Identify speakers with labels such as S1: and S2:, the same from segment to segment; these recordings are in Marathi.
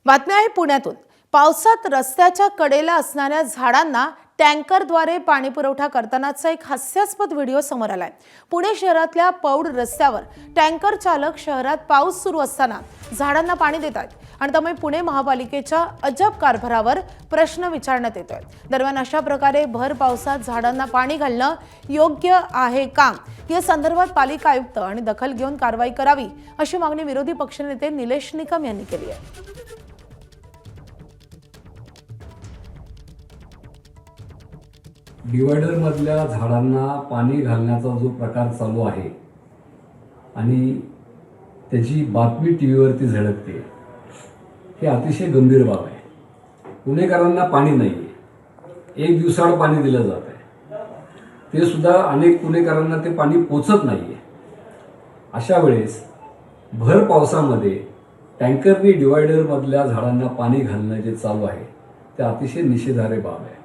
S1: बातमी आहे पुण्यातून। पावसात रस्त्याच्या कडेला असणाऱ्या झाडांना टँकरद्वारे पाणी पुरवठा करतानाचा एक हास्यास्पद व्हिडिओ समोर आलाय। पुणे शहरातल्या पौड रस्त्यावर टँकर चालक शहरात पाऊस सुरू असताना झाडांना पाणी देत आहेत आणि त्यामुळे पुणे महापालिकेच्या अजब कारभारावर प्रश्न विचारण्यात येतोय। दरम्यान अशा प्रकारे भर पावसात झाडांना पाणी घालणं योग्य आहे का, या संदर्भात पालिका आयुक्त आणि दखल घेऊन कारवाई करावी अशी मागणी विरोधी पक्षनेते निलेश निकम यांनी केली आहे।
S2: डिवायडर मधल्या झाडांना पाणी घालण्याचा जो प्रकार चालू आहे आणि त्याची बातमी टीव्हीवरती झळकते, हे अतिशय गंभीर बाब आहे। पुणेकरांना पाणी नाहीये, एक दिवसाआड पाणी दिलं जात आहे, ते सुद्धा अनेक पुणेकरांना ते पाणी पोचत नाहीये। अशा वेळेस भर पावसामध्ये टँकरनी डिवायडर मधल्या झाडांना पाणी घालणं जे चालू आहे ते अतिशय निषेधार्ह बाब आहे।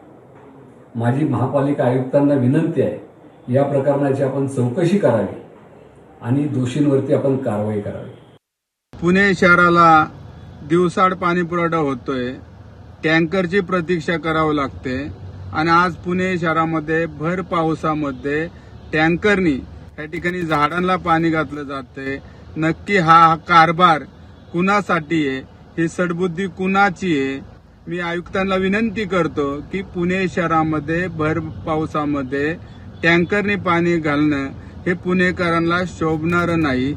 S2: माझी महापालिका आयुक्तांना विनंती आहे, या प्रकरणाची आपण चौकशी करावी आणि दोषींवरती आपण कारवाई करावी।
S3: पुणे शहराला दिवसाआड पाणी पुरवठा होतोय, टँकरची प्रतीक्षा करावी लागते आणि आज पुणे शहरामध्ये भर पावसामध्ये टँकरनी या ठिकाणी झाडांना पाणी घातलं जाते। नक्की हा कारभार कुणासाठी आहे, ही सडबुद्धी कुणाची आहे? मी आयुक्तांना विनंती करतो की पुणे शहरामध्ये भर पावसामध्ये टँकरने पाणी घालणं हे पुणेकरांना शोभणारं नाही।